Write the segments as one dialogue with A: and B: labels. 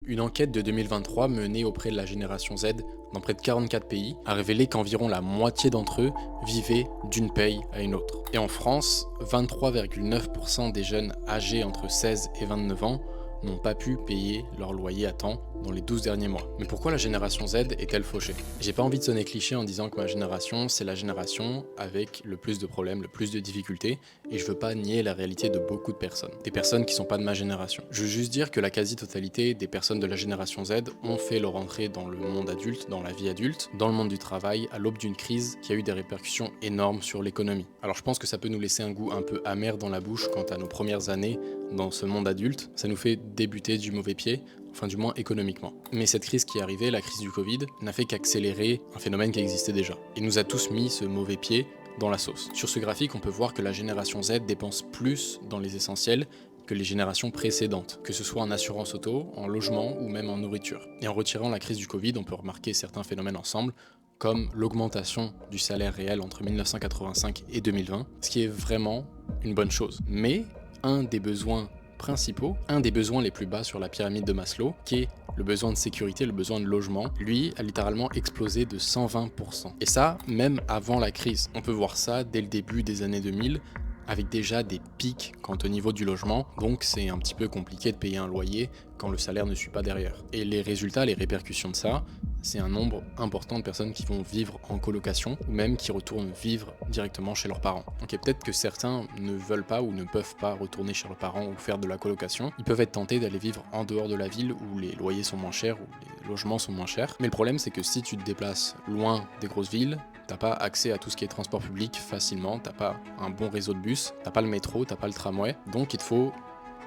A: Une enquête de 2023 menée auprès de la génération Z dans près de 44 pays a révélé qu'environ la moitié d'entre eux vivaient d'une paye à une autre. Et en France, 23,9% des jeunes âgés entre 16 et 29 ans n'ont pas pu payer leur loyer à temps dans les 12 derniers mois. Mais pourquoi la génération Z est-elle fauchée? J'ai pas envie de sonner cliché en disant que ma génération, c'est la génération avec le plus de problèmes, le plus de difficultés, et je veux pas nier la réalité de beaucoup de personnes. Des personnes qui sont pas de ma génération. Je veux juste dire que la quasi-totalité des personnes de la génération Z ont fait leur entrée dans le monde adulte, dans la vie adulte, dans le monde du travail, à l'aube d'une crise qui a eu des répercussions énormes sur l'économie. Alors je pense que ça peut nous laisser un goût un peu amer dans la bouche quant à nos premières années dans ce monde adulte. Ça nous fait débuter du mauvais pied, enfin du moins économiquement. Mais cette crise qui est arrivée, la crise du Covid, n'a fait qu'accélérer un phénomène qui existait déjà. Et nous a tous mis ce mauvais pied dans la sauce. Sur ce graphique, on peut voir que la génération Z dépense plus dans les essentiels que les générations précédentes, que ce soit en assurance auto, en logement ou même en nourriture. Et en retirant la crise du Covid, on peut remarquer certains phénomènes ensemble, comme l'augmentation du salaire réel entre 1985 et 2020, ce qui est vraiment une bonne chose. Mais un des besoins principaux, un des besoins les plus bas sur la pyramide de Maslow, qui est le besoin de sécurité, le besoin de logement, lui a littéralement explosé de 120%. Et ça, même avant la crise. On peut voir ça dès le début des années 2000, avec déjà des pics quant au niveau du logement, donc c'est un petit peu compliqué de payer un loyer quand le salaire ne suit pas derrière. Et les résultats, les répercussions de ça, c'est un nombre important de personnes qui vont vivre en colocation ou même qui retournent vivre directement chez leurs parents. Ok, peut-être que certains ne veulent pas ou ne peuvent pas retourner chez leurs parents ou faire de la colocation. Ils peuvent être tentés d'aller vivre en dehors de la ville où les loyers sont moins chers, où les logements sont moins chers. Mais le problème, c'est que si tu te déplaces loin des grosses villes, t'as pas accès à tout ce qui est transport public facilement, t'as pas un bon réseau de bus, t'as pas le métro, t'as pas le tramway, donc il te faut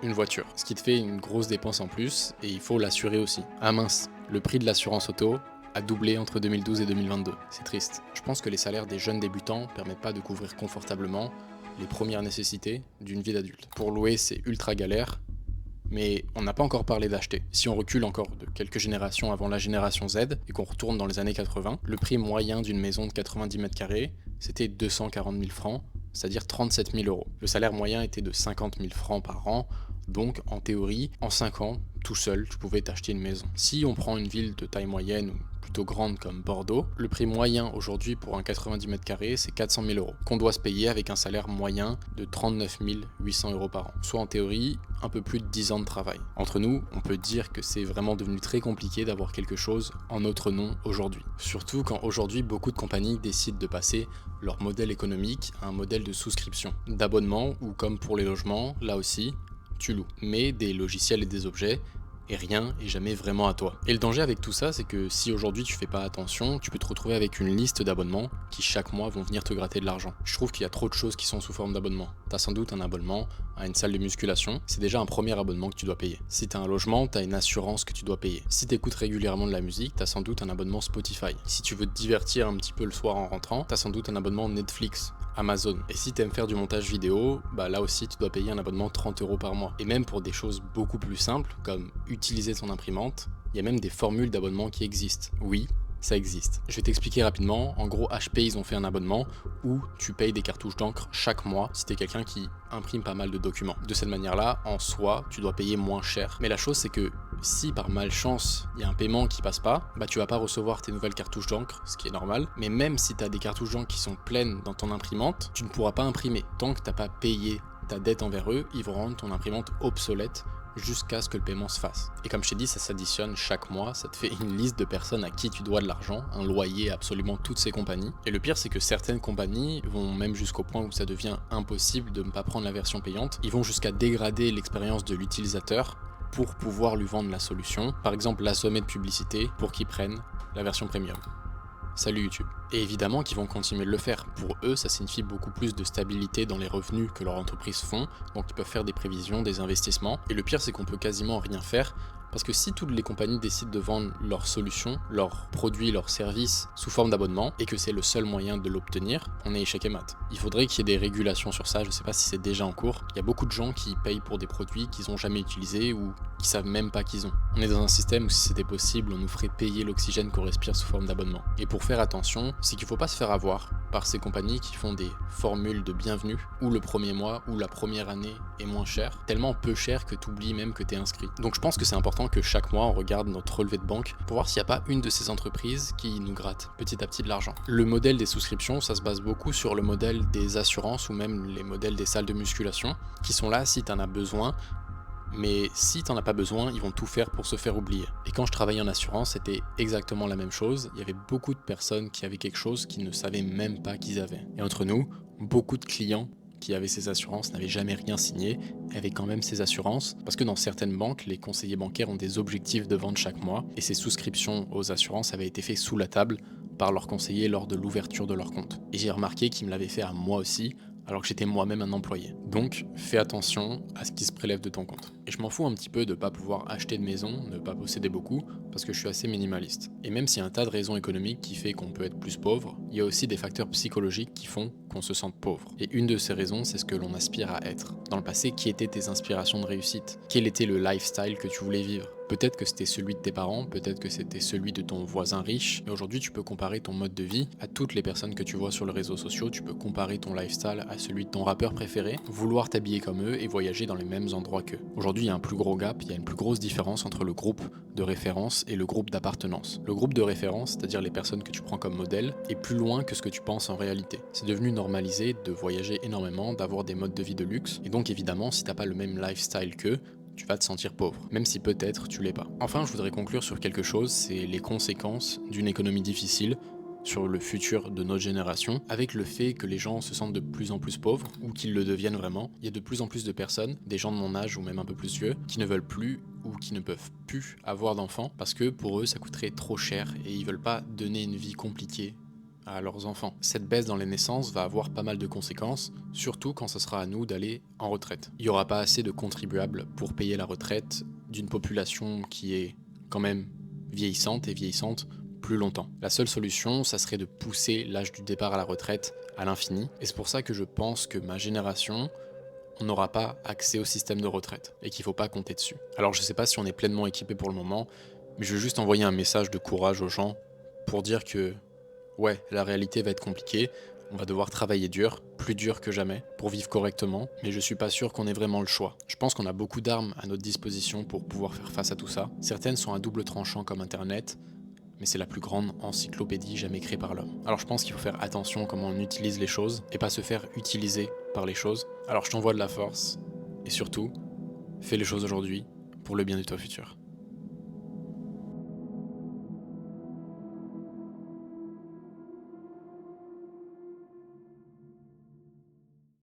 A: une voiture, ce qui te fait une grosse dépense en plus, et il faut l'assurer aussi. Ah mince, le prix de l'assurance auto a doublé entre 2012 et 2022, c'est triste. Je pense que les salaires des jeunes débutants permettent pas de couvrir confortablement les premières nécessités d'une vie d'adulte. Pour louer, c'est ultra galère, mais on n'a pas encore parlé d'acheter. Si on recule encore de quelques générations avant la génération Z et qu'on retourne dans les années 80, le prix moyen d'une maison de 90 mètres carrés, c'était 240 000 francs, c'est-à-dire 37 000 euros. Le salaire moyen était de 50 000 francs par an, donc en théorie, en 5 ans, tout seul, tu pouvais t'acheter une maison. Si on prend une ville de taille moyenne ou plutôt grande comme Bordeaux, le prix moyen aujourd'hui pour un 90 mètres carrés, c'est 400 000 euros, qu'on doit se payer avec un salaire moyen de 39 800 euros par an, soit en théorie un peu plus de 10 ans de travail. Entre nous, on peut dire que c'est vraiment devenu très compliqué d'avoir quelque chose en notre nom aujourd'hui. Surtout quand aujourd'hui beaucoup de compagnies décident de passer leur modèle économique à un modèle de souscription, d'abonnement ou comme pour les logements, là aussi, tu loues, mais des logiciels et des objets, et rien est jamais vraiment à toi. Et le danger avec tout ça, c'est que si aujourd'hui tu fais pas attention, tu peux te retrouver avec une liste d'abonnements qui chaque mois vont venir te gratter de l'argent. Je trouve qu'il y a trop de choses qui sont sous forme d'abonnement. T'as sans doute un abonnement à une salle de musculation, c'est déjà un premier abonnement que tu dois payer. Si t'as un logement, t'as une assurance que tu dois payer. Si t'écoutes régulièrement de la musique, t'as sans doute un abonnement Spotify. Si tu veux te divertir un petit peu le soir en rentrant, t'as sans doute un abonnement Netflix, Amazon. Et si t'aimes faire du montage vidéo, bah là aussi tu dois payer un abonnement 30 euros par mois. Et même pour des choses beaucoup plus simples, comme utiliser ton imprimante, il y a même des formules d'abonnement qui existent. Oui, ça existe. Je vais t'expliquer rapidement. En gros, HP, ils ont fait un abonnement où tu payes des cartouches d'encre chaque mois si t'es quelqu'un qui imprime pas mal de documents. De cette manière-là, en soi, tu dois payer moins cher. Mais la chose, c'est que si par malchance, il y a un paiement qui passe pas, bah tu vas pas recevoir tes nouvelles cartouches d'encre, ce qui est normal. Mais même si tu as des cartouches d'encre qui sont pleines dans ton imprimante, tu ne pourras pas imprimer. Tant que t'as pas payé ta dette envers eux, ils vont rendre ton imprimante obsolète jusqu'à ce que le paiement se fasse. Et comme je t'ai dit, ça s'additionne chaque mois, ça te fait une liste de personnes à qui tu dois de l'argent, un loyer à absolument toutes ces compagnies. Et le pire, c'est que certaines compagnies vont même jusqu'au point où ça devient impossible de ne pas prendre la version payante. Ils vont jusqu'à dégrader l'expérience de l'utilisateur pour pouvoir lui vendre la solution. Par exemple, l'assommer de publicité pour qu'ils prennent la version premium. Salut YouTube. Et évidemment qu'ils vont continuer de le faire. Pour eux, ça signifie beaucoup plus de stabilité dans les revenus que leur entreprise font, donc ils peuvent faire des prévisions, des investissements. Et le pire, c'est qu'on peut quasiment rien faire, parce que si toutes les compagnies décident de vendre leurs solutions, leurs produits, leurs services sous forme d'abonnement, et que c'est le seul moyen de l'obtenir, on est échec et mat. Il faudrait qu'il y ait des régulations sur ça, je sais pas si c'est déjà en cours. Il y a beaucoup de gens qui payent pour des produits qu'ils ont jamais utilisés ou qui savent même pas qu'ils ont. On est dans un système où si c'était possible, on nous ferait payer l'oxygène qu'on respire sous forme d'abonnement. Et pour faire attention, c'est qu'il faut pas se faire avoir par ces compagnies qui font des formules de bienvenue, où le premier mois ou la première année est moins cher, tellement peu cher que tu oublies même que tu es inscrit. Donc je pense que c'est important fréquent que chaque mois on regarde notre relevé de banque pour voir s'il n'y a pas une de ces entreprises qui nous gratte petit à petit de l'argent. Le modèle des souscriptions, ça se base beaucoup sur le modèle des assurances ou même les modèles des salles de musculation qui sont là si tu en as besoin. Mais si t'en as pas besoin, ils vont tout faire pour se faire oublier. Et quand je travaillais en assurance, c'était exactement la même chose. Il y avait beaucoup de personnes qui avaient quelque chose qu'ils ne savaient même pas qu'ils avaient. Et entre nous, beaucoup de clients qui avaient ces assurances n'avaient jamais rien signé, avaient quand même ces assurances, parce que dans certaines banques, les conseillers bancaires ont des objectifs de vente chaque mois, et ces souscriptions aux assurances avaient été faites sous la table par leurs conseillers lors de l'ouverture de leur compte. Et j'ai remarqué qu'ils me l'avaient fait à moi aussi, alors que j'étais moi-même un employé. Donc, fais attention à ce qui se prélève de ton compte. Et je m'en fous un petit peu de ne pas pouvoir acheter de maison, ne pas posséder beaucoup, parce que je suis assez minimaliste. Et même s'il y a un tas de raisons économiques qui fait qu'on peut être plus pauvre, il y a aussi des facteurs psychologiques qui font qu'on se sente pauvre. Et une de ces raisons, c'est ce que l'on aspire à être. Dans le passé, qui étaient tes inspirations de réussite? Quel était le lifestyle que tu voulais vivre? Peut-être que c'était celui de tes parents, peut-être que c'était celui de ton voisin riche, mais aujourd'hui tu peux comparer ton mode de vie à toutes les personnes que tu vois sur les réseaux sociaux, tu peux comparer ton lifestyle à celui de ton rappeur préféré, vouloir t'habiller comme eux et voyager dans les mêmes endroits qu'eux. Aujourd'hui il y a un plus gros gap, il y a une plus grosse différence entre le groupe de référence et le groupe d'appartenance. Le groupe de référence, c'est-à-dire les personnes que tu prends comme modèle, est plus loin que ce que tu penses en réalité. C'est devenu normalisé de voyager énormément, d'avoir des modes de vie de luxe, et donc évidemment si t'as pas le même lifestyle qu'eux, tu vas te sentir pauvre, même si peut-être tu l'es pas. Enfin, je voudrais conclure sur quelque chose, c'est les conséquences d'une économie difficile sur le futur de notre génération, avec le fait que les gens se sentent de plus en plus pauvres, ou qu'ils le deviennent vraiment. Il y a de plus en plus de personnes, des gens de mon âge ou même un peu plus vieux, qui ne veulent plus ou qui ne peuvent plus avoir d'enfants, parce que pour eux ça coûterait trop cher et ils veulent pas donner une vie compliquée à leurs enfants. Cette baisse dans les naissances va avoir pas mal de conséquences, surtout quand ce sera à nous d'aller en retraite. Il n'y aura pas assez de contribuables pour payer la retraite d'une population qui est quand même vieillissante et vieillissante plus longtemps. La seule solution, ça serait de pousser l'âge du départ à la retraite à l'infini, et c'est pour ça que je pense que ma génération, on n'aura pas accès au système de retraite, et qu'il ne faut pas compter dessus. Alors je sais pas si on est pleinement équipé pour le moment, mais je veux juste envoyer un message de courage aux gens pour dire que ouais, la réalité va être compliquée, on va devoir travailler dur, plus dur que jamais, pour vivre correctement, mais je suis pas sûr qu'on ait vraiment le choix. Je pense qu'on a beaucoup d'armes à notre disposition pour pouvoir faire face à tout ça. Certaines sont à double tranchant comme Internet, mais c'est la plus grande encyclopédie jamais créée par l'homme. Alors je pense qu'il faut faire attention à comment on utilise les choses, et pas se faire utiliser par les choses. Alors je t'envoie de la force, et surtout, fais les choses aujourd'hui pour le bien de toi futur.